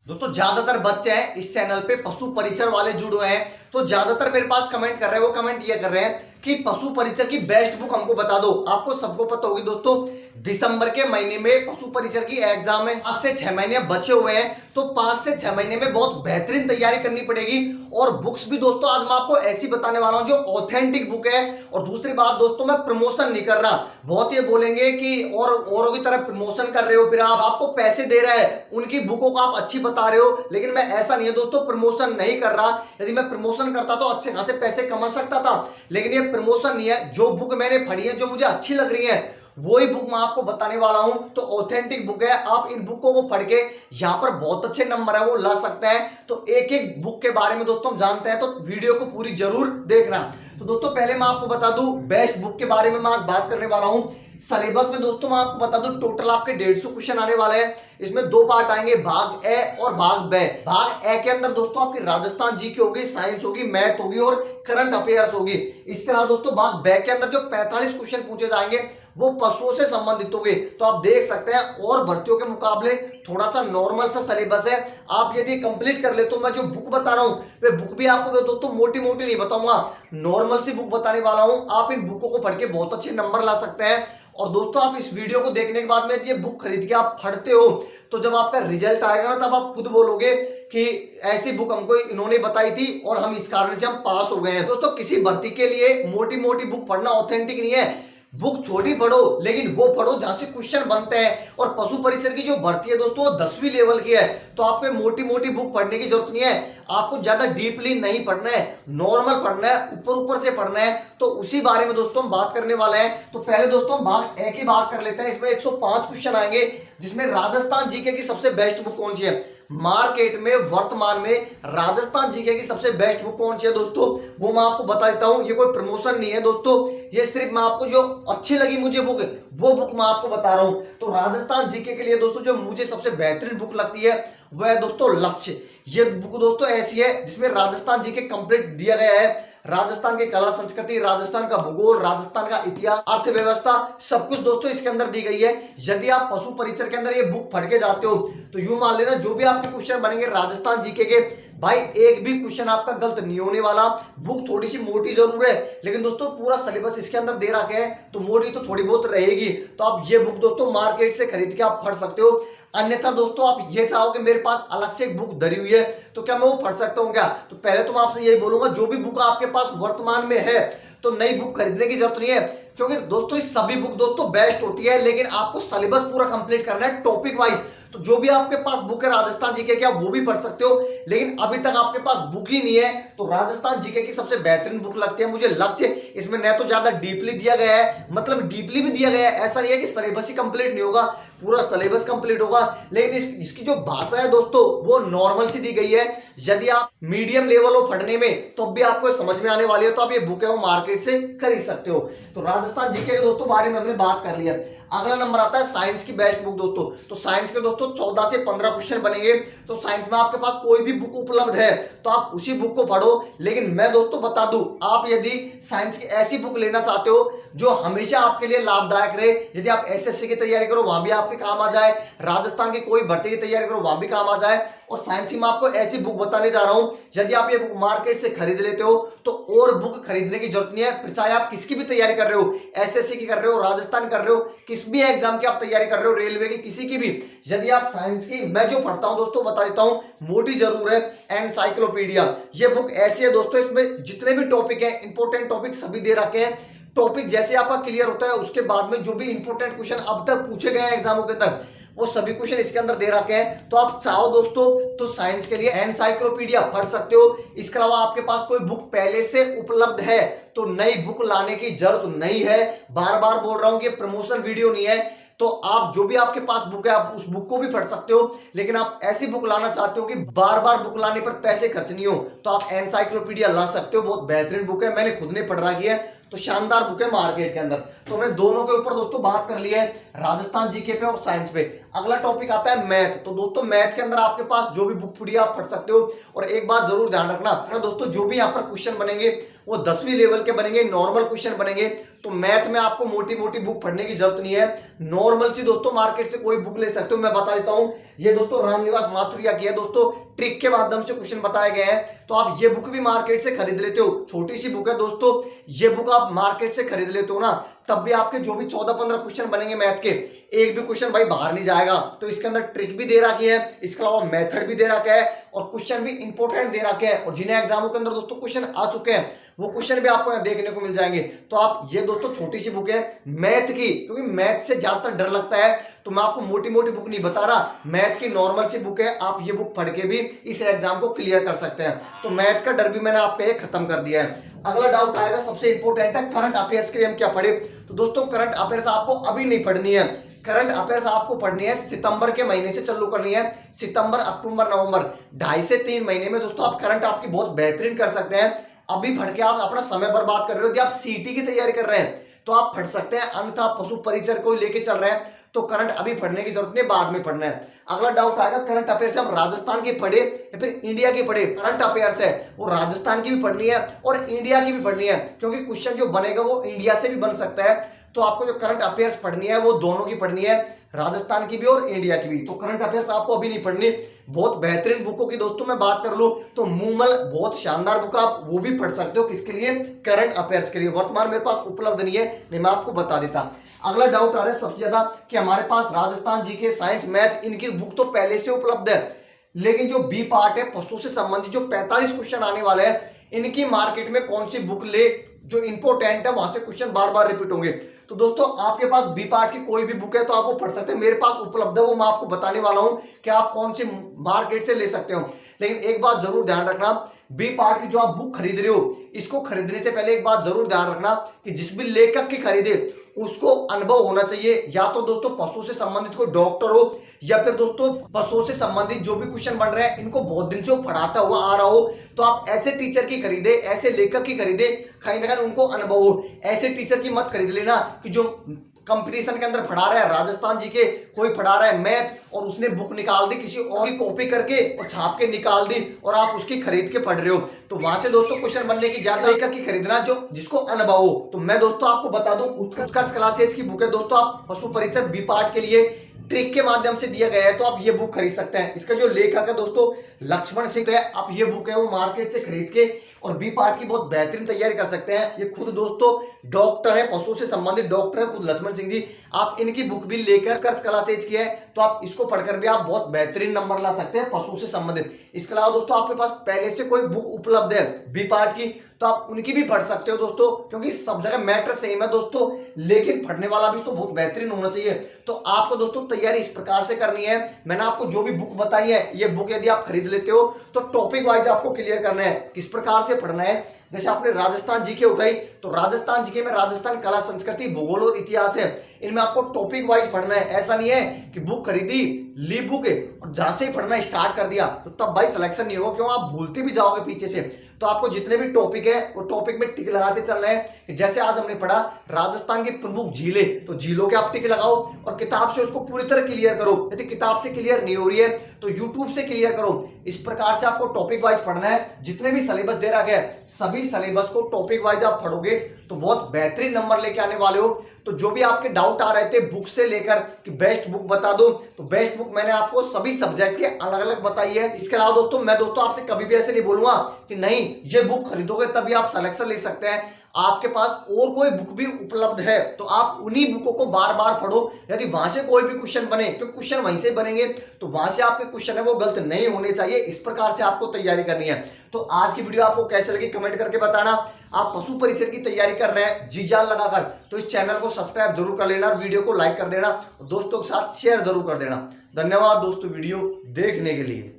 दोस्तों ज्यादातर बच्चे हैं इस चैनल पे पशु परिचर वाले जुड़े हुए हैं, तो ज्यादातर मेरे पास कमेंट कर रहे हैं। वो कमेंट ये कर रहे हैं कि पशु परिचर की बेस्ट बुक हमको बता दो। आपको सबको पता होगी दोस्तों, दिसंबर के महीने में पशु परिचर की एग्जाम है। 5 से 6 महीने बचे हुए हैं, तो 5 से 6 महीने में बहुत बेहतरीन तैयारी करनी पड़ेगी। और बुक्स भी दोस्तों आज मैं आपको ऐसी बताने वाला हूं जो ऑथेंटिक बुक है। और दूसरी बात दोस्तों, मैं प्रमोशन नहीं कर रहा। बहुत ये बोलेंगे कि औरों की तरह प्रमोशन कर रहे हो, फिर आप आपको पैसे दे रहे हैं, उनकी बुकों को आप अच्छी बता रहे हो, लेकिन मैं ऐसा नहीं है दोस्तों, प्रमोशन नहीं कर रहा। यदि मैं प्रमोशन करता तो अच्छे खासे पैसे कमा सकता था, लेकिन ये प्रमोशन नहीं है। जो बुक मैंने पढ़ी है, जो मुझे अच्छी लग रही है, वही बुक मैं आपको बताने वाला हूं। तो ऑथेंटिक बुक है, आप इन बुकों को पढ़ के यहां पर बहुत अच्छे नंबर है वो ला सकते हैं। तो एक एक बुक के बारे में दोस्तों हम जानते हैं, तो वीडियो को पूरी जरूर देखना। तो दोस्तों पहले मैं आपको बता दूं, बेस्ट बुक के बारे में मैं आज बात करने वाला हूं। सिलेबस में दोस्तों मैं आपको बता दूं, टोटल आपके 150 क्वेश्चन आने वाले हैं। इसमें 2 पार्ट आएंगे, भाग ए और भाग बे। भाग ए के अंदर दोस्तों आपकी राजस्थान जीके होगी, साइंस होगी, मैथ होगी और करंट अफेयर्स होगी। इसके अलावा दोस्तों भाग बे के अंदर जो 45 क्वेश्चन पूछे जाएंगे वो पशुओं से संबंधित होंगे। तो आप देख सकते हैं और भर्तियों के मुकाबले थोड़ा सा नॉर्मल सा सिलेबस है। आप यदि कंप्लीट कर ले तो मैं जो बुक बता रहा हूं वे बुक भी आपको दोस्तों मोटी मोटी नहीं बताऊंगा, नॉर्मल सी बुक बताने वाला हूं। आप इन बुकों को पढ़ के बहुत अच्छे नंबर ला सकते हैं। और दोस्तों आप इस वीडियो को देखने के बाद में ये बुक खरीद के आप पढ़ते हो, तो जब आपका रिजल्ट आएगा ना, तब आप खुद बोलोगे कि ऐसी बुक हमको इन्होंने बताई थी और हम इस कारण से हम पास हो गए हैं। दोस्तों किसी भर्ती के लिए मोटी मोटी बुक पढ़ना ऑथेंटिक नहीं है। बुक छोटी पढ़ो, लेकिन वो पढ़ो जहां से क्वेश्चन बनते हैं। और पशु परिसर की जो भर्ती है दोस्तों वो 10वीं लेवल की है, तो आपको मोटी मोटी बुक पढ़ने की जरूरत नहीं है। आपको ज्यादा डीपली नहीं पढ़ना है, नॉर्मल पढ़ना है, ऊपर ऊपर से पढ़ना है। तो उसी बारे में दोस्तों हम बात करने वाले हैं। तो पहले दोस्तों हम भाग ए की बात कर लेते हैं। इसमें 105 क्वेश्चन आएंगे, जिसमें राजस्थान जीके की सबसे बेस्ट बुक कौन सी है। मार्केट में वर्तमान में राजस्थान जीके की सबसे बेस्ट बुक कौन सी है दोस्तों, वो मैं आपको बता देता हूं। ये कोई प्रमोशन नहीं है दोस्तों, ये सिर्फ मैं आपको जो अच्छी लगी मुझे बुक, वो बुक मैं आपको बता रहा हूं। तो राजस्थान जीके के लिए दोस्तों जो मुझे सबसे बेहतरीन बुक लगती है वह है दोस्तों लक्ष्य। ये बुक दोस्तों ऐसी है जिसमें राजस्थान जीके कंप्लीट दिया गया है। राजस्थान की कला संस्कृति, राजस्थान का भूगोल, राजस्थान का इतिहास, अर्थव्यवस्था, सब कुछ दोस्तों इसके अंदर दी गई है। यदि आप पशु परिचर के अंदर ये बुक पढ़ के जाते हो तो यूं मान लेना जो भी आपके क्वेश्चन बनेंगे राजस्थान जीके के, भाई एक भी क्वेश्चन आपका गलत नहीं होने वाला। बुक थोड़ी सी मोटी जरूर है, लेकिन दोस्तों पूरा सिलेबस इसके अंदर दे रखा है, तो मोटी तो थोड़ी बहुत रहेगी। तो आप ये बुक दोस्तों मार्केट से खरीद के आप पढ़ सकते हो। अन्यथा दोस्तों आप ये चाहो कि मेरे पास अलग से एक बुक धरी हुई है, तो क्या मैं वो पढ़ सकता हूं क्या। तो पहले तो मैं आपसे यही बोलूंगा, जो भी बुक आपके पास वर्तमान में है तो नई बुक खरीदने की जरूरत नहीं है, क्योंकि दोस्तों इस सभी बुक दोस्तों बेस्ट होती है, लेकिन आपको सिलेबस पूरा कंप्लीट करना है टॉपिक वाइज। तो जो भी आपके पास बुक है राजस्थान जीके की, आप वो भी पढ़ सकते हो, लेकिन अभी तक आपके पास बुक ही नहीं है तो राजस्थान जीके की सबसे बेहतरीन बुक लगती है मुझे लक्ष्य। इसमें न तो ज्यादा डीपली दिया गया है, मतलब डीपली भी दिया गया है, ऐसा नहीं है कि सिलेबस ही कंप्लीट नहीं होगा, पूरा सिलेबस कंप्लीट होगा, लेकिन इसकी जो भाषा है दोस्तों वो नॉर्मल सी दी गई है। यदि आप मीडियम लेवल हो पढ़ने में तो भी आपको समझ में आने वाली है, तो आप ये बुक है वो मार्केट से खरीद सकते हो। तो राजस्थान जीके के दोस्तों बारे में हमने बात कर लिया। अगला नंबर आता है साइंस की बेस्ट बुक दोस्तों। तो साइंस के दोस्तों 14 से 15 क्वेश्चन बनेंगे। तो साइंस में आपके पास कोई भी बुक उपलब्ध है तो आप उसी बुक को पढ़ो, लेकिन मैं दोस्तों बता दूं, आप यदि साइंस की ऐसी बुक लेना चाहते हो जो हमेशा आपके लिए लाभदायक रहे, यदि आप एसएससी की तैयारी करो वहां भी आपके काम आ जाए, राजस्थान की कोई भर्ती की तैयारी करो वहां भी काम आ जाए, और साइंस में आपको ऐसी बुक बताने जा रहा हूं, यदि आप ये बुक मार्केट से खरीद लेते हो तो और बुक खरीदने की जरूरत नहीं है। फिर चाहे आप किसकी भी तैयारी कर रहे हो, एसएससी की कर रहे हो, राजस्थान कर रहे हो, किस भी एग्जाम की आप तैयारी कर रहे हो, रेलवे की, किसी की भी, यदि आप साइंस की, मैं जो पढ़ता हूं दोस्तों बता देता हूं, मोटी जरूर है, एनसाइक्लोपीडिया। ये बुक ऐसी है दोस्तों, इसमें जितने भी टॉपिक है, इंपॉर्टेंट टॉपिक सभी दे रखे हैं। टॉपिक जैसे आपका क्लियर होता है उसके बाद में जो भी इंपॉर्टेंट क्वेश्चन अब तक पूछे गए हैं एग्जामों के अंदर, वो सभी क्वेश्चन इसके अंदर दे रखे हैं। तो आप चाहो दोस्तों तो साइंस के लिए एनसाइक्लोपीडिया पढ़ सकते हो। इसके अलावा आपके पास कोई बुक पहले से उपलब्ध है तो नई बुक लाने की जरूरत नहीं है। बार बार बोल रहा हूं कि प्रमोशन वीडियो नहीं है, तो आप जो भी आपके पास बुक है आप उस बुक को भी पढ़ सकते हो, लेकिन आप ऐसी बुक लाना चाहते हो कि बार बार बुक लाने पर पैसे खर्च नहीं हो, तो आप एनसाइक्लोपीडिया ला सकते हो। बहुत बेहतरीन बुक है, मैंने खुद ने पढ़ रखी है, तो शानदार बुक है मार्केट के अंदर। तो हमने दोनों के ऊपर दोस्तों बात कर ली है, राजस्थान जीके पे और साइंस पे। अगला टॉपिक आता है मैथ। तो दोस्तों मैथ के अंदर आपके पास जो भी बुक पड़ी है आप पढ़ सकते हो। और एक बात जरूर ध्यान रखना दोस्तों, जो भी यहाँ पर क्वेश्चन बनेंगे वो 10वीं लेवल के बनेंगे, नॉर्मल क्वेश्चन बनेंगे। तो मैथ में आपको मोटी मोटी बुक पढ़ने की जरूरत नहीं है, नॉर्मल सी दोस्तों मार्केट से कोई बुक ले सकते हो। मैं बता देता हूं, ये दोस्तों रामनिवास माथुरिया की है दोस्तों, ट्रिक के माध्यम से क्वेश्चन बताए गए हैं। तो आप ये बुक भी मार्केट से खरीद लेते हो, छोटी सी बुक है दोस्तों, ये बुक आप मार्केट से खरीद लेते हो ना, तब भी आपके जो भी 14-15 क्वेश्चन बनेंगे मैथ के, एक भी क्वेश्चन भाई बाहर नहीं जाएगा। तो इसके अंदर ट्रिक भी दे रखी है, इसके अलावा मेथड भी दे रखा है और क्वेश्चन भी इंपॉर्टेंट दे रखे हैं। और जिन्हें एग्जामों के अंदर दोस्तों क्वेश्चन आ चुके हैं वो क्वेश्चन भी आपको यहाँ देखने को मिल जाएंगे। तो आप ये दोस्तों छोटी सी बुक है मैथ की, क्योंकि मैथ से ज्यादातर डर लगता है, तो मैं आपको मोटी मोटी बुक नहीं बता रहा, मैथ की नॉर्मल सी बुक है, आप ये बुक पढ़ के भी इस एग्जाम को क्लियर कर सकते हैं। तो मैथ का डर भी मैंने आपका ये खत्म कर दिया है। अगला डाउट आएगा, सबसे इंपॉर्टेंट है करंट अफेयर्स के लिए हम क्या पढ़े। तो दोस्तों करंट अफेयर्स आपको अभी नहीं पढ़नी है, करंट अफेयर्स आपको पढ़नी है सितंबर के महीने से चालू करनी है। सितंबर, अक्टूबर, नवंबर, 2.5 से 3 महीने में दोस्तों आप करंट आपकी बहुत बेहतरीन कर सकते हैं। अभी पढ़ के आप अपना समय बर्बाद कर रहे हो। यदि आप सीटी की तैयारी कर रहे हैं तो आप पढ़ सकते हैं, अन्यथा पशु परिचर को लेके चल रहे हैं तो करंट अभी पढ़ने की जरूरत नहीं, बाद में पढ़ना है। अगला डाउट आएगा, करंट अफेयर्स हम राजस्थान की पढ़े या फिर इंडिया की पढ़े। करंट अफेयर्स है वो राजस्थान की भी पढ़नी है और इंडिया की भी पढ़नी है, क्योंकि क्वेश्चन जो बनेगा वो इंडिया से भी बन सकता है। तो आपको जो करंट अफेयर्स पढ़नी है वो दोनों की पढ़नी है, राजस्थान की भी और इंडिया की भी। तो करंट अफेयर्स आपको अभी नहीं पढ़नी। बहुत बेहतरीन बुकों की दोस्तों मैं बात कर लूं तो मूमल बहुत शानदार बुक, आप वो भी पढ़ सकते हो। किसके लिए? करंट अफेयर्स के लिए। वर्तमान मेरे पास उपलब्ध नहीं है, नहीं मैं आपको बता देता। अगला डाउट आ रहा है सबसे ज्यादा कि हमारे पास राजस्थान जीके, साइंस, मैथ, इनकी बुक तो पहले से उपलब्ध है, लेकिन जो बी पार्ट है पशु से संबंधित जो 45 क्वेश्चन आने वाले हैं, इनकी मार्केट में कौन सी बुक ले जो इंपॉर्टेंट है, वहां से क्वेश्चन बार बार रिपीट होंगे। तो दोस्तों आपके पास बी पार्ट की कोई भी बुक है तो आप वो पढ़ सकते हैं, मेरे पास उपलब्ध है, वो मैं आपको बताने वाला हूं कि आप कौन सी मार्केट से ले सकते हो। लेकिन एक बात जरूर ध्यान रखना, बी पार्ट की जो आप बुक खरीद रहे हो, इसको खरीदने से पहले एक बात जरूर ध्यान रखना कि जिस भी लेखक की खरीदे उसको अनुभव होना चाहिए। या तो दोस्तों पशु से संबंधित कोई डॉक्टर हो, या फिर दोस्तों पशु से संबंधित जो भी क्वेश्चन बन रहे हैं इनको बहुत दिन से वो पढ़ाता हुआ आ रहा हो। तो आप ऐसे टीचर की खरीदे, ऐसे लेखक की खरीदे, कहीं ना कहीं उनको अनुभव हो। ऐसे टीचर की मत खरीद लेना कि जो कंपटीशन के अंदर पढ़ा रहा है राजस्थान जी के, कोई पढ़ा रहा है मैथ और उसने बुक निकाल दी किसी और की कॉपी करके और छाप के निकाल दी और आप उसकी खरीद के पढ़ रहे हो। तो वहां से दोस्तों क्वेश्चन बनने की ज्यादा लेखक की खरीदना जो जिसको अनुभव हो। तो मैं दोस्तों आपको बता दूं, उत्कर्ष क्लासेज की बुक है दोस्तों, आप पशु परिचर बी पार्ट के लिए ट्रिक के माध्यम से दिया गया है, तो आप ये बुक खरीद सकते हैं। इसका जो लेखक है दोस्तों लक्ष्मण सिंह है, आप ये बुक है वो मार्केट से खरीद के और बी पार्ट की बहुत बेहतरीन तैयारी कर सकते हैं। ये खुद दोस्तों डॉक्टर है, पशु से संबंधित डॉक्टर है खुद लक्ष्मण सिंह जी। आप इनकी बुक भी लेकर कर्ज क्लासेज की है तो आप इसको पढ़कर भी आप बहुत बेहतरीन नंबर ला सकते हैं पशु से संबंधित। इसके अलावा दोस्तों आपके पास पहले से कोई बुक उपलब्ध है बी पार्ट की तो आप उनकी भी पढ़ सकते हो दोस्तों, क्योंकि सब जगह मैटर सेम है दोस्तों, लेकिन पढ़ने वाला भी तो बहुत बेहतरीन होना चाहिए। तो आपको दोस्तों तैयारी इस प्रकार से करनी है। मैंने आपको जो भी बुक बताई है, ये बुक यदि आप खरीद लेते हो तो टॉपिक वाइज आपको क्लियर करना है, किस प्रकार से पढ़ना है। जैसे आपने राजस्थान जीके उठाई तो राजस्थान जीके में राजस्थान कला, संस्कृति, भूगोल और इतिहास है, इनमें आपको टॉपिक वाइज पढ़ना है। ऐसा नहीं है कि बुक खरीदी, ली बुक और जहां से ही पढ़ना स्टार्ट कर दिया तो तब भाई सिलेक्शन नहीं होगा, क्यों आप भूलते भी जाओगे पीछे से। तो आपको जितने भी टॉपिक है वो टॉपिक में टिक लगाते चलना है। जैसे आज हमने पढ़ा राजस्थान की प्रमुख झीलें, तो झीलों के आप टिक लगाओ और किताब से उसको पूरी तरह क्लियर करो। यदि किताब से क्लियर नहीं हो रही है तो यूट्यूब से क्लियर करो। इस प्रकार से आपको टॉपिक वाइज पढ़ना है। जितने भी सिलेबस दे रखा है सभी सिलेबस को टॉपिक वाइज आप पढ़ोगे तो बहुत बेहतरीन नंबर लेके आने वाले हो। तो जो भी आपके डाउट आ रहे थे बुक से लेकर कि बेस्ट बुक बता दो, तो बेस्ट बुक मैंने आपको सभी सब्जेक्ट के अलग अलग बताई है। इसके अलावा दोस्तों मैं आपसे कभी भी ऐसे नहीं बोलूंगा कि नहीं ये बुक खरीदोगे तभी आप सिलेक्शन ले सकते हैं। आपके पास और कोई बुक भी उपलब्ध है तो आप उन्हीं बुकों को बार बार पढ़ो। यदि वहां से कोई भी क्वेश्चन बने, क्योंकि क्वेश्चन वहीं से बनेंगे, तो वहां से आपके क्वेश्चन है वो गलत नहीं होने चाहिए। इस प्रकार से आपको तैयारी करनी है। तो आज की वीडियो आपको कैसे लगी कमेंट करके बताना। आप पशु परिचर की तैयारी कर रहे हैं जी जान लगाकर, तो इस चैनल को सब्सक्राइब जरूर कर लेना, वीडियो को लाइक कर देना और दोस्तों के साथ शेयर जरूर कर देना। धन्यवाद दोस्तों वीडियो देखने के लिए।